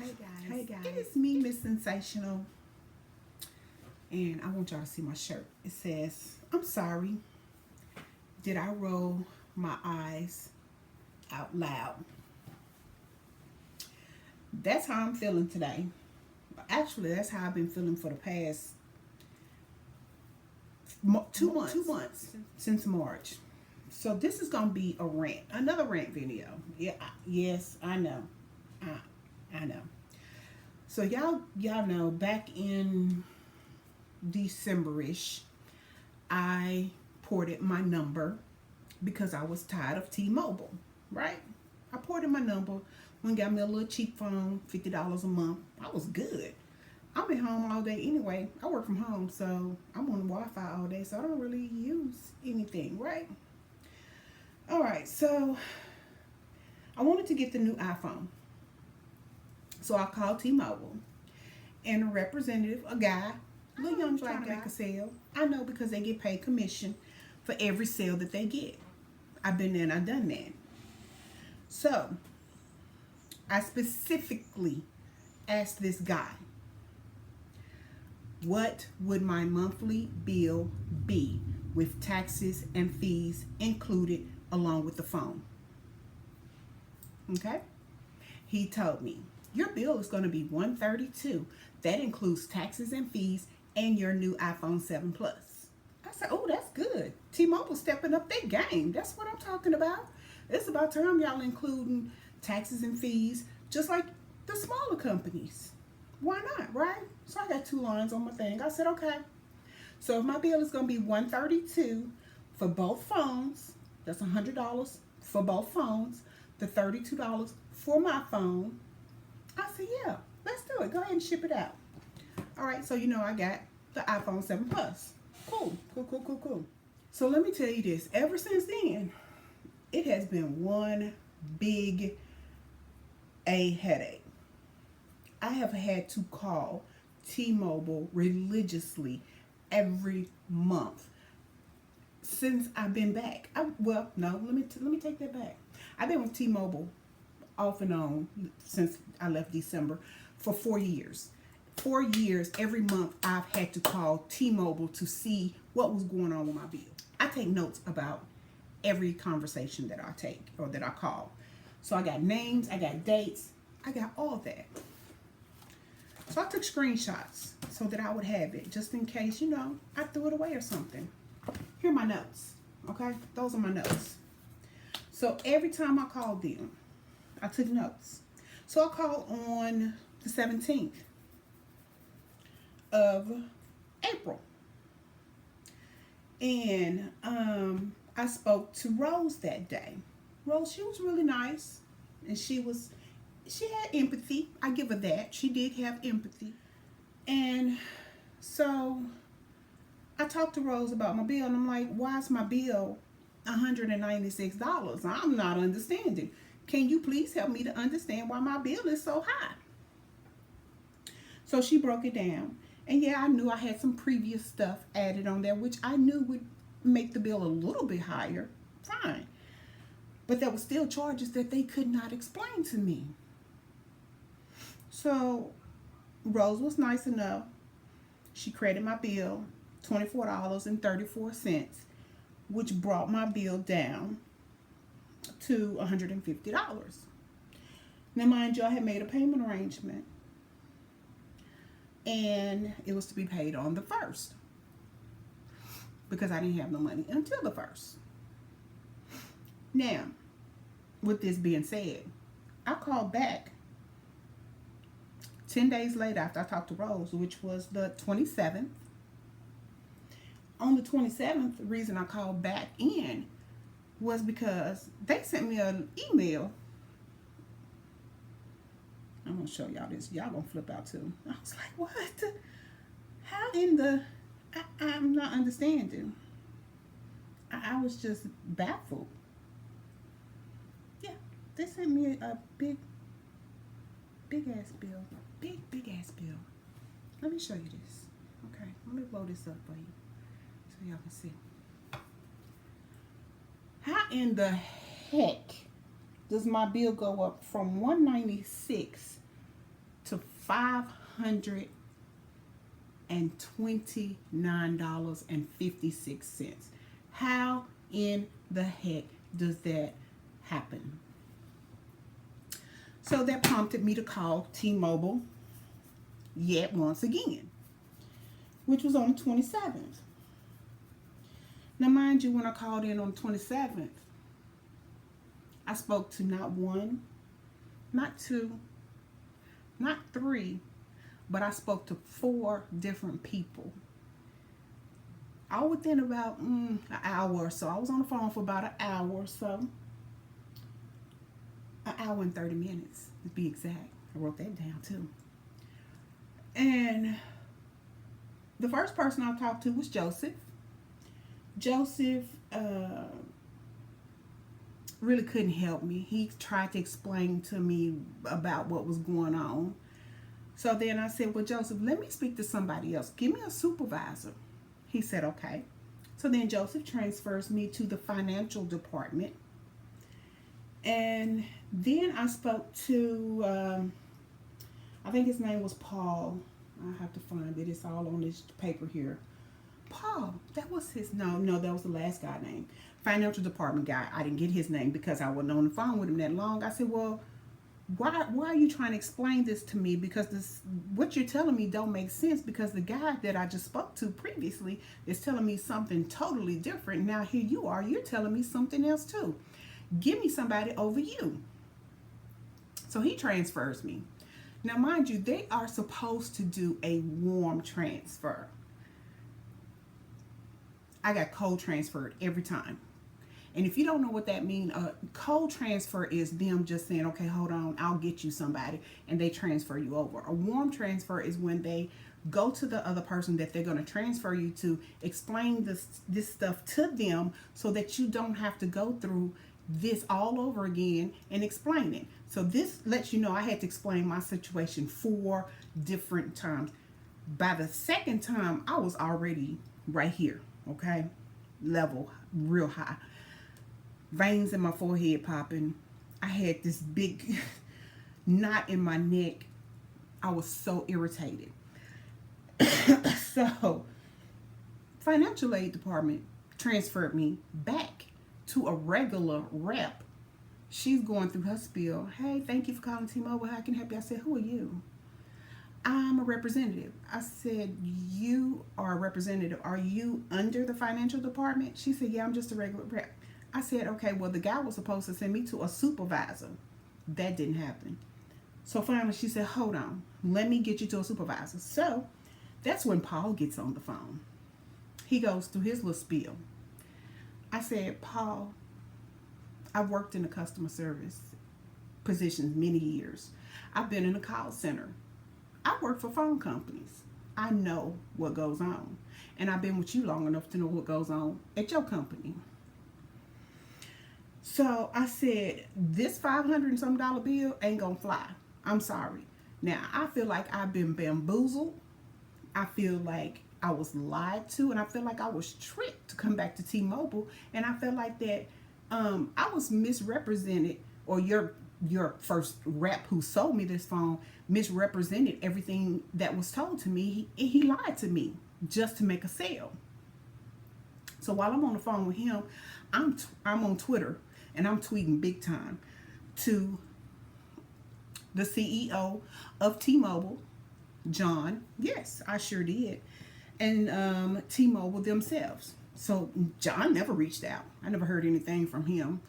Hey guys, it is me, Mssensational, and I want y'all to see my shirt. It says, "I'm sorry, did I roll my eyes out loud?" That's how I'm feeling today. Actually, that's how I've been feeling for the past 2 months since March. So this is gonna be a rant, another rant video. Yeah, yes, I know, I know. So y'all know back in Decemberish, I ported my number because I was tired of T-Mobile, right? I ported my number. One got me a little cheap phone, $50 a month. I was good. I'm at home all day anyway. I work from home, so I'm on the Wi-Fi all day, so I don't really use anything, right? All right, so I wanted to get the new iPhone. So I called T-Mobile, and a representative, a guy, a little young black guy, make a sale. I know because they get paid commission for every sale that they get. I've been there and I've done that. So I specifically asked this guy, what would my monthly bill be with taxes and fees included along with the phone? Okay? He told me, your bill is going to be $132. That includes taxes and fees and your new iPhone 7 Plus. I said, oh, that's good. T-Mobile stepping up their game. That's what I'm talking about. It's about time y'all including taxes and fees, just like the smaller companies. Why not, right? So I got 2 lines on my thing. I said, okay. So if my bill is going to be $132 for both phones, that's $100 for both phones, the $32 for my phone. I said, yeah, let's do it. Go ahead and ship it out. All right, so I got the iPhone 7 Plus. Cool. So let me tell you this. Ever since then, it has been one big headache. I have had to call T-Mobile religiously every month since I've been back. Let me take that back. I've been with T-Mobile off and on since I left December for 4 years. 4 years, every month I've had to call T-Mobile to see what was going on with my bill. I take notes about every conversation that I take or that I call. So I got names, I got dates, I got all that. So I took screenshots so that I would have it just in case, I threw it away or something. Here are my notes, okay? Those are my notes. So every time I called them, I took notes. So I called on the 17th of April. And I spoke to Rose that day. Rose, she was really nice. And she had empathy. I give her that. She did have empathy. And so I talked to Rose about my bill. And I'm like, why is my bill $196? I'm not understanding. Can you please help me to understand why my bill is so high? So she broke it down. And yeah, I knew I had some previous stuff added on there, which I knew would make the bill a little bit higher. Fine. But there were still charges that they could not explain to me. So Rose was nice enough. She credited my bill, $24.34, which brought my bill down to $150. Now, mind you, I had made a payment arrangement, and it was to be paid on the 1st because I didn't have no money until the 1st. Now, with this being said, I called back 10 days later after I talked to Rose, which was the 27th. On the 27th, the reason I called back in was because they sent me an email. I'm going to show y'all this. Y'all going to flip out too. I was like, what? How in the... I'm not understanding. I was just baffled. Yeah, they sent me a big ass bill. Big ass bill. Let me show you this. Okay, let me blow this up for you so y'all can see. How in the heck does my bill go up from $196 $529.56. How in the heck does that happen? So that prompted me to call T-Mobile yet once again, which was on the 27th. Now, mind you, when I called in on the 27th, I spoke to not one, not two, not three, but I spoke to 4 different people. All within about an hour or so. I was on the phone for about an hour or so. An hour and 30 minutes, to be exact. I wrote that down too. And the first person I talked to was Joseph. Joseph really couldn't help me. He tried to explain to me about what was going on. So then I said, well, Joseph, let me speak to somebody else. Give me a supervisor. He said, okay. So then Joseph transfers me to the financial department. And then I spoke to, I think his name was Paul. I have to find it. It's all on this paper here. Paul, that was his, no, that was the last guy name. Financial department guy. I didn't get his name because I wasn't on the phone with him that long. I said, well, why are you trying to explain this to me? Because what you're telling me don't make sense, because the guy that I just spoke to previously is telling me something totally different. Now here you are, you're telling me something else too. Give me somebody over you. So he transfers me. Now mind you, they are supposed to do a warm transfer. I got cold transferred every time. And if you don't know what that means, cold transfer is them just saying, okay, hold on, I'll get you somebody, and they transfer you over. A warm transfer is when they go to the other person that they're going to transfer you to, explain this stuff to them so that you don't have to go through this all over again and explain it. So this lets you know I had to explain my situation 4 different times. By the second time, I was already right here, okay? Level, real high. Veins in my forehead popping. I had this big knot in my neck. I was so irritated. So, financial aid department transferred me back to a regular rep. She's going through her spiel. Hey, thank you for calling T-Mobile. How can I help you? I said, who are you? I'm a representative. I said, you are a representative. Are you under the financial department? She said, yeah, I'm just a regular rep. I said, okay, well, the guy was supposed to send me to a supervisor. That didn't happen. So finally she said, hold on, let me get you to a supervisor. So that's when Paul gets on the phone. He goes through his little spiel. I said, Paul, I've worked in the customer service positions many years. I've been in a call center. I work for phone companies. I know what goes on. And I've been with you long enough to know what goes on at your company. So I said, this $500 and some bill ain't gonna fly. I'm sorry. Now, I feel like I've been bamboozled. I feel like I was lied to, and I feel like I was tricked to come back to T-Mobile, and I feel like that I was misrepresented, or your first rep who sold me this phone misrepresented everything that was told to me. He lied to me just to make a sale. So while I'm on the phone with him, I'm on Twitter, and I'm tweeting big time to the CEO of T-Mobile, John. Yes, I sure did. And T-Mobile themselves. So John never reached out. I never heard anything from him.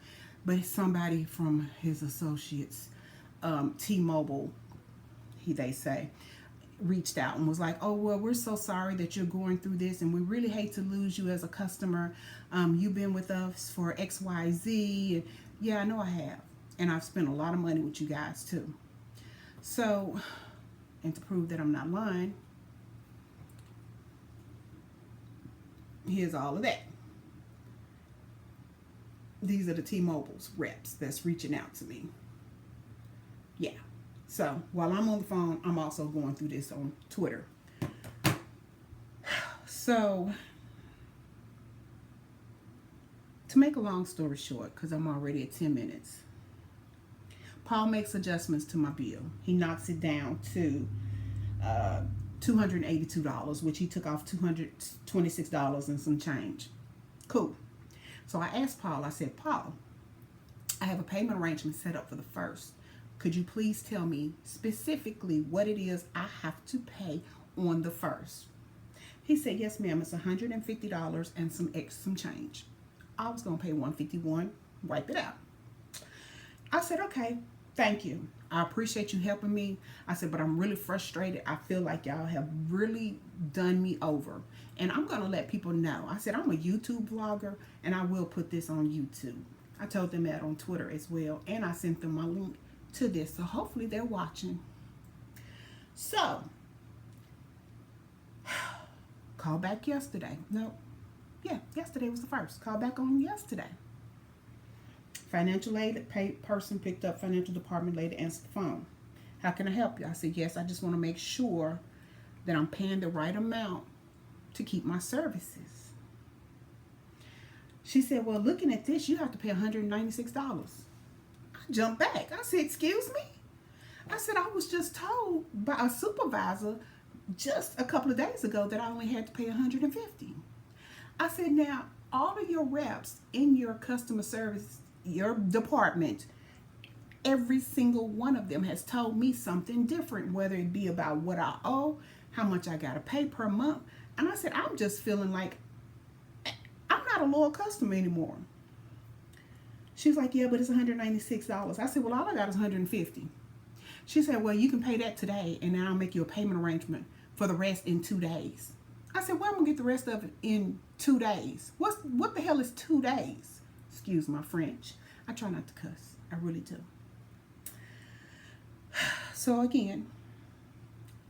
But somebody from his associates, T-Mobile, they say, reached out and was like, oh, well, we're so sorry that you're going through this, and we really hate to lose you as a customer. You've been with us for XYZ. And yeah, I know I have. And I've spent a lot of money with you guys too. So, and to prove that I'm not lying, here's all of that. These are the T-Mobile's reps that's reaching out to me. Yeah. So while I'm on the phone, I'm also going through this on Twitter. So to make a long story short, because I'm already at 10 minutes, Paul makes adjustments to my bill. He knocks it down to $282, which he took off $226 and some change. Cool. So I asked Paul, I said, Paul, I have a payment arrangement set up for the 1st. Could you please tell me specifically what it is I have to pay on the 1st? He said, yes, ma'am, it's $150 and some change. I was going to pay $151, wipe it out. I said, okay, thank you. I appreciate you helping me. I said, but I'm really frustrated. I feel like y'all have really done me over. And I'm going to let people know. I said, I'm a YouTube vlogger, and I will put this on YouTube. I told them that on Twitter as well, and I sent them my link to this. So hopefully they're watching. So, call back yesterday. No, yeah, yesterday was the 1st. Call back on yesterday. Financial aid person picked up, financial department lady answered the phone. How can I help you? I said, yes, I just want to make sure that I'm paying the right amount to keep my services. She said, well, looking at this, you have to pay $196. I jumped back. I said, excuse me? I said, I was just told by a supervisor just a couple of days ago that I only had to pay $150. I said, now, all of your reps in your customer service, your department, every single one of them has told me something different, whether it be about what I owe, how much I got to pay per month. And I said, I'm just feeling like I'm not a loyal customer anymore. She was like, yeah, but it's $196. I said, well, all I got is $150. She said, well, you can pay that today, and then I'll make you a payment arrangement for the rest in 2 days. I said, well, I'm going to get the rest of it in 2 days. What the hell is 2 days? Excuse my French. I try not to cuss. I really do. So again,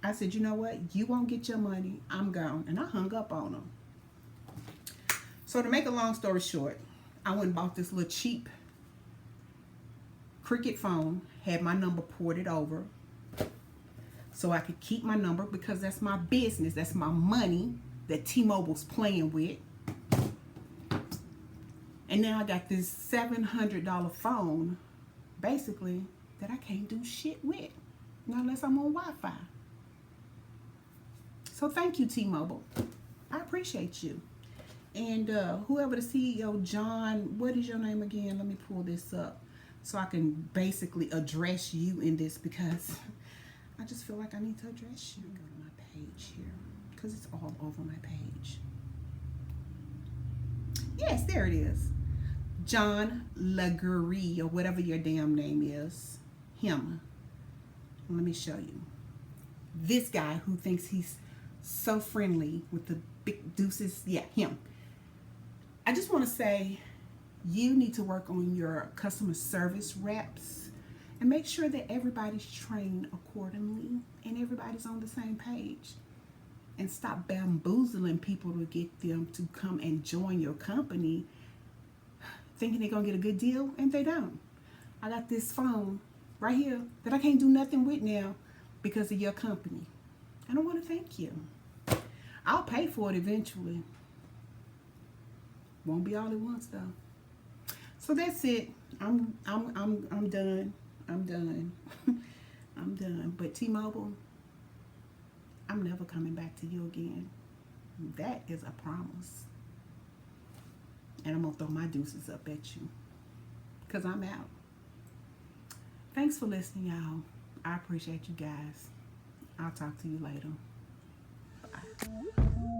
I said, you know what? You won't get your money. I'm gone. And I hung up on them. So to make a long story short, I went and bought this little cheap Cricket phone, had my number ported over so I could keep my number because that's my business. That's my money that T-Mobile's playing with. And now I got this $700 phone, basically, that I can't do shit with, not unless I'm on Wi-Fi. So thank you, T-Mobile. I appreciate you. And whoever the CEO, John, what is your name again? Let me pull this up so I can basically address you in this because I just feel like I need to address you. Go to my page here because it's all over my page. Yes, there it is. John Laguerre, or whatever your damn name is. Him. Let me show you. This guy who thinks he's so friendly with the big deuces. Yeah, him. I just want to say you need to work on your customer service reps and make sure that everybody's trained accordingly and everybody's on the same page. And stop bamboozling people to get them to come and join your company thinking they're going to get a good deal, and they don't. I got this phone right here that I can't do nothing with now because of your company. I don't want to thank you. I'll pay for it eventually. Won't be all at once though. So that's it. I'm done. I'm done. I'm done. But T-Mobile, I'm never coming back to you again. That is a promise. And I'm going to throw my deuces up at you. Because I'm out. Thanks for listening, y'all. I appreciate you guys. I'll talk to you later. Bye.